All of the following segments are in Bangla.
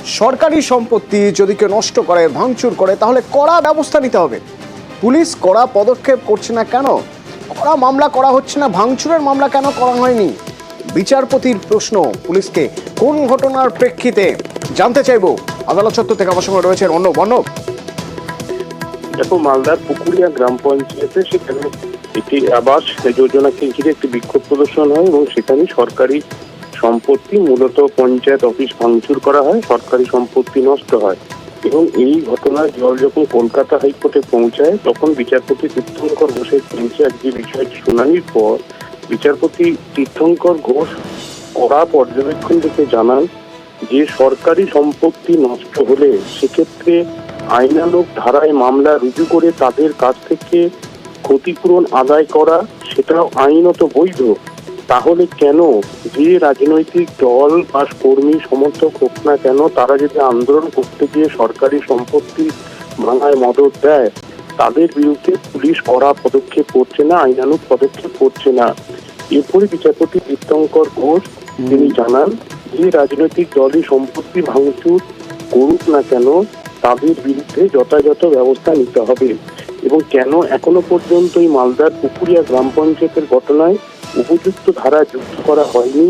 সরকারি সম্পত্তি যদি কেউ নষ্ট করে, ভাঙচুর করে, তাহলে কড়া ব্যবস্থা নিতে হবে। পুলিশ কড়া পদক্ষেপ করছে না কেন? কড়া মামলা করা হচ্ছে না, ভাঙচুরের মামলা কেন করা হয়নি? বিচারপতির প্রশ্ন পুলিশকে। কোন ঘটনার প্রেক্ষিতে জানতে চাইবো। আদালত চত্বর থেকে আমার সঙ্গে রয়েছেন অর্ণব। দেখো, মালদার পুকুরিয়া গ্রাম পঞ্চায়েতে সেখানে একটি আবাস যোজনাকে ঘিরে একটি বিক্ষোভ প্রদর্শন হয় এবং সেখানে সরকারি সম্পত্তি, মূলত পঞ্চায়েত অফিস ভাঙচুর করা হয়, সরকারি সম্পত্তি নষ্ট হয়। এবং এই ঘটনার জল যখন কলকাতা হাইকোর্টে পৌঁছায়, তখন বিচারপতি তীর্থঙ্কর ঘোষের বেঞ্চে আজকে বিষয়টি শুনানির পর বিচারপতি তীর্থঙ্কর ঘোষ কড়া পর্যবেক্ষণ থেকে জানান যে সরকারি সম্পত্তি নষ্ট হলে সেক্ষেত্রে আইনানুগ ধারায় মামলা রুজু করে তাদের কাছ থেকে ক্ষতিপূরণ আদায় করা, সেটাও আইনত বৈধ। তাহলে কেন যে রাজনৈতিক দল বা কর্মী সমর্থক হোক না কেন, তারা যদি আন্দোলন করতে গিয়ে সরকারি সম্পত্তি ভাঙায় মদত দেয়, তাদের বিরুদ্ধে পুলিশ কড়া পদক্ষেপ করছে না, আইনানুগ পদক্ষেপ করছে না? এরপরে বিচারপতি তীর্থঙ্কর ঘোষ তিনি জানান যে রাজনৈতিক দলই সম্পত্তি ভাঙচুর করুক না কেন, তাদের বিরুদ্ধে যথাযথ ব্যবস্থা নিতে হবে। এবং কেন এখনো পর্যন্ত এই মালদার পুকুরিয়া গ্রাম পঞ্চায়েতের ঘটনায় উপযুক্ত ধারা যুক্ত করা হয়নি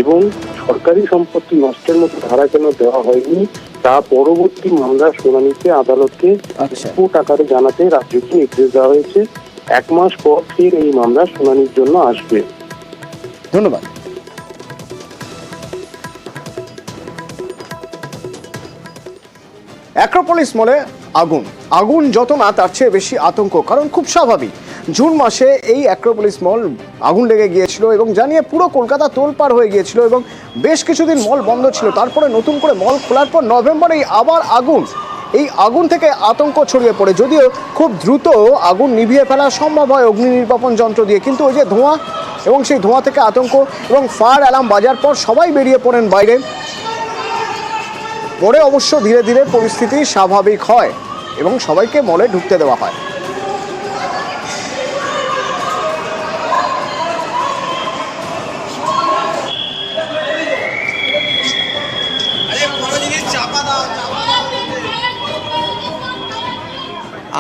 এবং সরকারি সম্পত্তি নষ্টের মতো ধারা কেন দেওয়া হয়নি, তা পরবর্তী মামলার শুনানিতে আদালতকে রিপোর্ট আকারে জানাতে রাজ্যকে নির্দেশ দেওয়া হয়েছে। 1 মাস পর ফের এই মামলার শুনানির জন্য আসবে। ধন্যবাদ। অ্যাক্রোপলিস মলে আগুন যত না তার চেয়ে বেশি আতঙ্ক, কারণ খুব স্বাভাবিক। জুন মাসে এই অ্যাক্রোপলিস মল আগুন লেগে গিয়েছিল এবং জানিয়ে পুরো কলকাতা তোলপাড় হয়ে গিয়েছিল এবং বেশ কিছুদিন মল বন্ধ ছিল। তারপরে নতুন করে মল খোলার পর নভেম্বরেই আবার আগুন। এই আগুন থেকে আতঙ্ক ছড়িয়ে পড়ে, যদিও খুব দ্রুত আগুন নিভিয়ে ফেলা সম্ভব হয় অগ্নি নির্বাপন যন্ত্র দিয়ে, কিন্তু ওই যে ধোঁয়া এবং সেই ধোঁয়া থেকে আতঙ্ক এবং ফায়ার অ্যালার্ম বাজার পর সবাই বেরিয়ে পড়েন বাইরে। পরে অবশ্য ধীরে ধীরে পরিস্থিতি স্বাভাবিক হয় এবং সবাইকে মলে ঢুকতে দেওয়া হয়।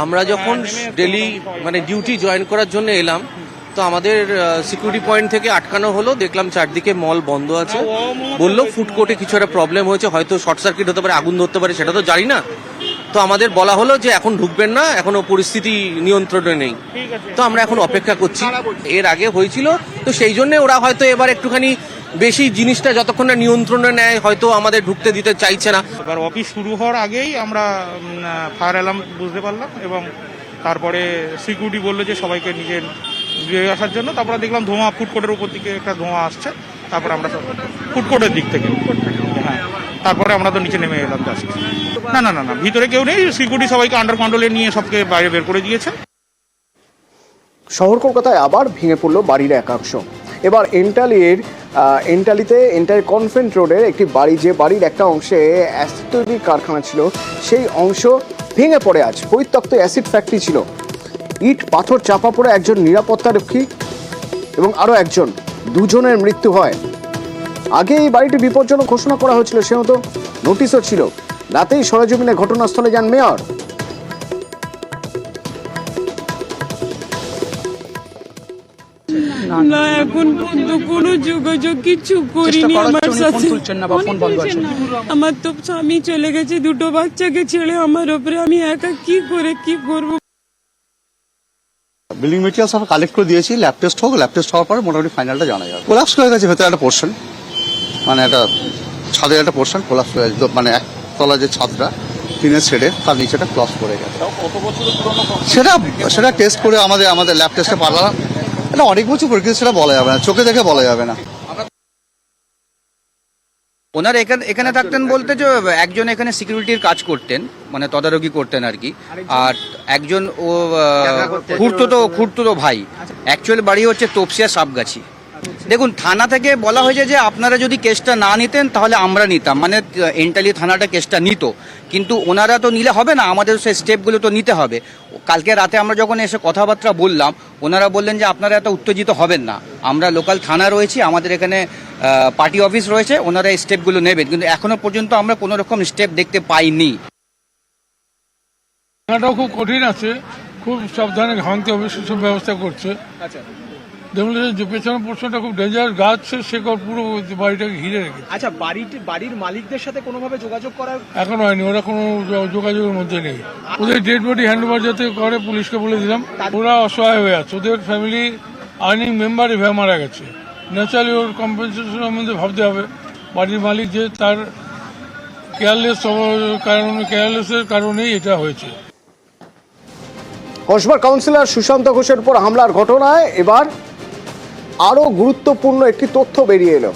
আমরা যখন ডেলি ডিউটি জয়েন করার জন্য এলাম, তো আমাদের সিকিউরিটি পয়েন্ট থেকে আটকানো হলো, দেখলাম চারদিকে মল বন্ধ আছে। বললো ফুড কোর্টে কিছু একটা প্রবলেম হয়েছে, হয়তো শর্ট সার্কিট হতে পারে, আগুন ধরতে পারে, সেটা তো জানি না। তো আমাদের বলা হলো যে এখন ঢুকবেন না, এখনো পরিস্থিতি নিয়ন্ত্রণে নেই। তো আমরা এখন অপেক্ষা করছি। এর আগে হয়েছিল, তো সেই জন্য ওরা হয়তো এবার একটুখানি বেশি জিনিসটা যতক্ষণ না নিয়ন্ত্রণে নেয়, হয়তো আমাদের ঢুকতে দিতে চাইছে না। এবার অফিস শুরু হওয়ার আগেই আমরা ফায়ার অ্যালার্ম বুঝতে পারলাম এবং তারপরে সিকিউরিটি বললো যে সবাইকে নিজের দিয়ে আসার জন্য। তারপরে দেখলাম ধোঁয়া ফুড কোর্টের উপর দিকে একটা ধোঁয়া আসছে, তারপরে আমরা ফুড কোর্টের দিক থেকে, হ্যাঁ, তারপরে আমরা তো নিচে নেমে এলাম জাস্ট। না, ভিতরে কেউ নেই, সিকিউরিটি সবাইকে আন্ডার কন্ট্রোলে নিয়ে সবকে বাইরে বের করে দিয়েছে। শহর কলকাতায় আবার ভেঙে পড়ল বাড়ির একাংশ। এবার এন্টালিতে কনভেন্ট রোডের একটি বাড়ি, যে বাড়ির একটা অংশে অ্যাসিড তৈরির কারখানা ছিল, সেই অংশ ভেঙে পড়ে। আজ পরিত্যক্ত অ্যাসিড ফ্যাক্টরি ছিল। ইট পাথর চাপা পড়ে একজন নিরাপত্তারক্ষী এবং আরও একজন, দুজনের মৃত্যু হয়। আগে এই বাড়িটি বিপজ্জনক ঘোষণা করা হয়েছিল, সে মতো নোটিশও ছিল। রাতেই সরেজমিনে ঘটনাস্থলে যান মেয়র। না, এখন পর্যন্ত কোনো যোগাযোগ কিছু করিনি আমার সাথে। আমার তো স্বামী চলে গেছে, 2টো বাচ্চাকে ছেড়ে আমার উপরে, আমি একা কি করবো। বিল্ডিং মেটেরিয়াল সব কালেক্ট করে দিয়েছি, ল্যাব টেস্ট হওয়ার পরে মোটামুটি ফাইনালটা জানা যাবে। কোলাপস হয়ে গেছে ভেতরে একটা পোর্শন, একটা ছাদের একটা পোর্শন কোলাপস হয়ে গেছে, একতলা যে ছাদটা টিনের শেডে, তার নিচেটা ক্লস পড়ে গেছে। সেটা টেস্ট করে আমাদের ল্যাব টেস্টে পারলাম। এটা অনেক বছর পরিস্থিতি, সেটা বলা যাবে না, চোখে দেখে বলা যাবে না। ওনারা এখানে থাকতেন বলতে যে একজন এখানে সিকিউরিটির কাজ করতেন, তদারকি করতেন আর কি, আর একজন ও খুঁড়তো ভাই। অ্যাকচুয়ালি বাড়ি হচ্ছে তপসিয়া সাপগাছি। দেখুন, থানা থেকে বলা হয়েছে যে আপনারা যদি কেসটা না নিতেন তাহলে আমরা নিতাম, মানে এন্টালি থানাটা কেসটা নিত, কিন্তু ওনারা তো নিলে হবে না, আমাদের সেই স্টেপগুলো তো নিতে হবে। কালকে রাতে আমরা যখন এসে কথাবার্তা বললাম, ওনারা বললেন যে আপনারা এত উত্তেজিত হবেন না, আমরা লোকাল থানা রয়েছি, আমাদের এখানে পার্টি অফিস রয়েছে, ওনারা এই স্টেপগুলো নেবেন, কিন্তু এখনো পর্যন্ত আমরা কোনো রকম স্টেপ দেখতে পাইনি। থানাটাও খুব কঠিন আছে, খুব সাবধানে ভাঙতে হবে সেসব ব্যবস্থা করছে। দেখুন যে পেছনের পোর্শনটা খুব ডেঞ্জারাস, গাছ সে পুরো বাড়িটাকে ঘিরে রেখেছে। আচ্ছা, বাড়ির মালিকদের সাথে কোনোভাবে যোগাযোগ করার এখনো হয়নি, ওরা কোনো যোগাযোগের মধ্যে নেই। ওদের ডেড বডি হ্যান্ড ওভার যাতে করে পুলিশকে বলে দিলাম, ওরা অসহায় হয়ে আছে, ওদের ফ্যামিলি আর্নিং মেম্বার এভাবে মারা গেছে, ন্যাচারালি ওর কম্পেনসেশনের মধ্যে ভাবতে হবে। বাড়ির মালিক যে তার কেয়ারলেসের কারণেই এটা হয়েছে। কসবার কাউন্সিলর সুশান্ত ঘোষের উপর হামলার ঘটনায় এবার আরও গুরুত্বপূর্ণ একটি তথ্য বেরিয়ে এলো।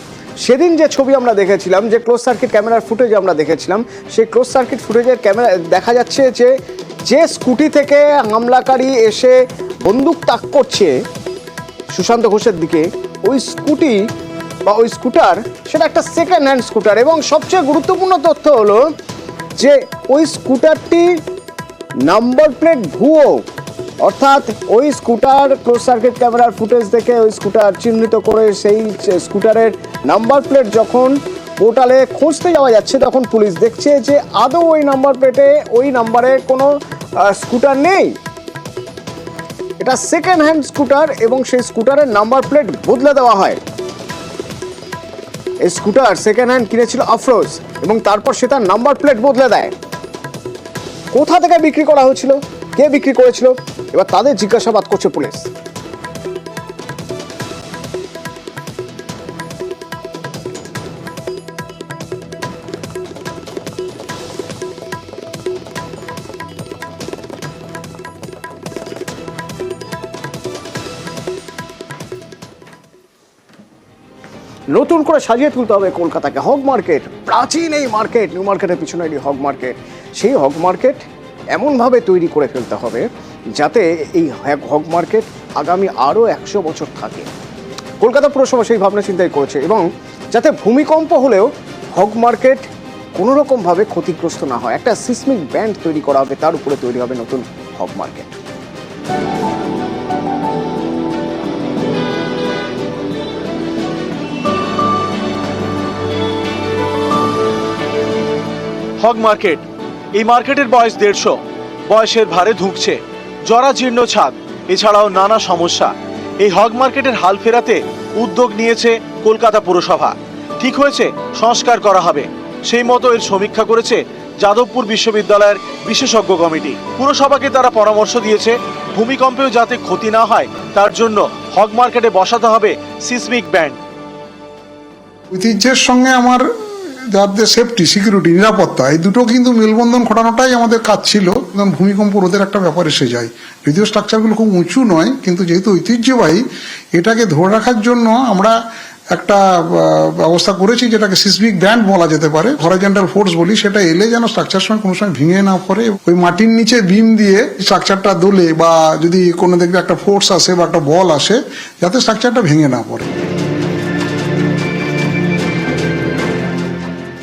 সেদিন যে ছবি আমরা দেখেছিলাম, যে ক্লোজ সার্কিট ক্যামেরার ফুটেজ আমরা দেখেছিলাম, সেই ক্লোজ সার্কিট ফুটেজের ক্যামেরা দেখা যাচ্ছে যে স্কুটি থেকে হামলাকারী এসে বন্দুক তাক করছে সুশান্ত ঘোষের দিকে, ওই স্কুটি বা ওই স্কুটার সেটা একটা সেকেন্ড হ্যান্ড স্কুটার। এবং সবচেয়ে গুরুত্বপূর্ণ তথ্য হলো যে ওই স্কুটারটি নাম্বার প্লেট ভুয়ো, অর্থাৎ ওই স্কুটার ক্লোজ সার্কিট ক্যামেরার ফুটেজ দেখে ওই স্কুটার চিহ্নিত করে সেই স্কুটারের নাম্বার প্লেট যখন পোর্টালে খুঁজতে যাওয়া যাচ্ছে, তখন পুলিশ দেখছে যে আদৌ ওই নাম্বার প্লেটে ওই নাম্বারে কোনো স্কুটার নেই, এটা সেকেন্ড হ্যান্ড স্কুটার এবং সেই স্কুটারের নাম্বার প্লেট বদলে দেওয়া হয়। এই স্কুটার সেকেন্ড হ্যান্ড কিনেছিল আফরোজ এবং তারপর সে তার নাম্বার প্লেট বদলে দেয়। কোথা থেকে বিক্রি করা হয়েছিল, কে বিক্রি করেছিল, এবার তাদের জিজ্ঞাসাবাদ করছে পুলিশ। নতুন করে সাজিয়ে তুলতে হবে কলকাতাকে। হগ মার্কেট, প্রাচীন এই মার্কেট, নিউ মার্কেটের পিছনে এটি হগ মার্কেট, সেই হগ মার্কেট এমনভাবে তৈরি করে ফেলতে হবে যাতে এই হগ মার্কেট আগামী আরও 100 বছর থাকে। কলকাতা পুরসভা সেই ভাবনা চিন্তাই করেছে এবং যাতে ভূমিকম্প হলেও হগ মার্কেট কোনো রকমভাবে ক্ষতিগ্রস্ত না হয়, একটা সিসমিক ব্যান্ড তৈরি করা হবে, তার উপরে তৈরি হবে নতুন হগ মার্কেট। হগ মার্কেট, এই মার্কেটের বয়স 150, বয়সের ভারে ধুঁকছে, জরাজীর্ণ ছাদ, এছাড়াও নানা সমস্যা। এই হগ মার্কেটের হাল ফেরাতে উদ্যোগ নিয়েছে কলকাতা পুরসভা। ঠিক হয়েছে সংস্কার করা হবে, সেই মতো এর সমীক্ষা করেছে যাদবপুর বিশ্ববিদ্যালয়ের বিশেষজ্ঞ কমিটি। পুরসভাকে তারা পরামর্শ দিয়েছে ভূমিকম্পেও যাতে ক্ষতি না হয় তার জন্য হগ মার্কেটে বসাতে হবে সিসমিক ব্যান্ড। ঐতিহ্যের সঙ্গে আমার যাদের সেফটি, সিকিউরিটি, নিরাপত্তা, এই দুটো কিন্তু মেলবন্ধন ঘটানোটাই আমাদের কাজ ছিল। ভূমিকম্প রোধের একটা ব্যাপার এসে যায়, যদিও স্ট্রাকচারগুলো খুব উঁচু নয়, কিন্তু যেহেতু ঐতিহ্যবাহী এটাকে ধরে রাখার জন্য আমরা একটা ব্যবস্থা করেছি যেটাকে সিসমিক ব্যান্ড বলা যেতে পারে, হরাইজন্টাল ফোর্স বলি। সেটা এলে যেন স্ট্রাকচার সময় কোনো সময় ভেঙে না পড়ে, ওই মাটির নিচে বিম দিয়ে স্ট্রাকচারটা দোলে বা যদি কোনো দেখবে একটা ফোর্স আসে বা একটা বল আসে, যাতে স্ট্রাকচারটা ভেঙে না পড়ে।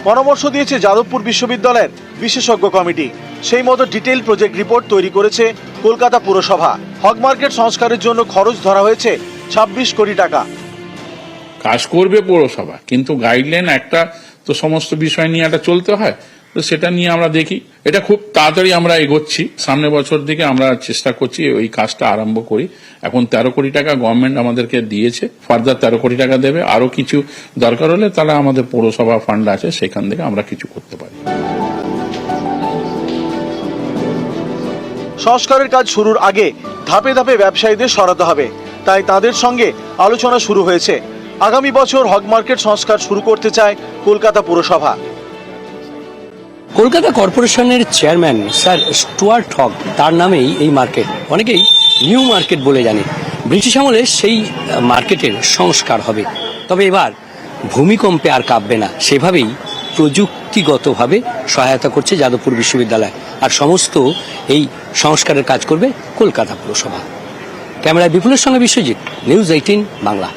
পরামর্শ দিয়েছে যাদবপুর বিশ্ববিদ্যালয়ের বিশেষজ্ঞ কমিটি, সেই মতো ডিটেইল প্রজেক্ট রিপোর্ট তৈরি করেছে কলকাতা পুরসভা। হগ মার্কেট সংস্কারের জন্য খরচ ধরা হয়েছে 26 কোটি টাকা। কাজ করবে পৌরসভা, কিন্তু গাইডলাইন একটা তো সমস্ত বিষয় নিয়ে একটা চলতে হয়, তো সেটা নিয়ে আমরা দেখি। এটা খুব তাড়াতাড়ি আমরা এগোচ্ছি, সামনের বছর দিকে আমরা চেষ্টা করছি ওই কাজটা আরম্ভ করি। এখন 13 কোটি টাকা গভর্নমেন্ট আমাদেরকে দিয়েছে, ফার্দার 13 কোটি টাকা দেবে। আরো কিছু দরকার হলে তাহলে আমাদের পৌরসভা ফান্ড আছে, সেখান থেকে আমরা কিছু করতে পারি। সংস্কারের কাজ শুরুর আগে ধাপে ধাপে ব্যবসায়ীদের সরাতে হবে, তাই তাদের সঙ্গে আলোচনা শুরু হয়েছে। আগামী বছর হগ মার্কেট সংস্কার শুরু করতে চায় কলকাতা পুরসভা। কলকাতা কর্পোরেশনের চেয়ারম্যান স্যার স্টুয়ার্ট হগ, তার নামেই এই মার্কেট, অনেকেই নিউ মার্কেট বলে জানে। ব্রিটিশ আমলে সেই মার্কেটের সংস্কার হবে, তবে এবার ভূমিকম্পে আর কাঁপবে না, সেভাবেই প্রযুক্তিগতভাবে সহায়তা করছে যাদবপুর বিশ্ববিদ্যালয়, আর সমস্ত এই সংস্কারের কাজ করবে কলকাতা পুরসভা। ক্যামেরায় বিপুলের সঙ্গে বিশ্বজিৎ, নিউজ 18 বাংলা।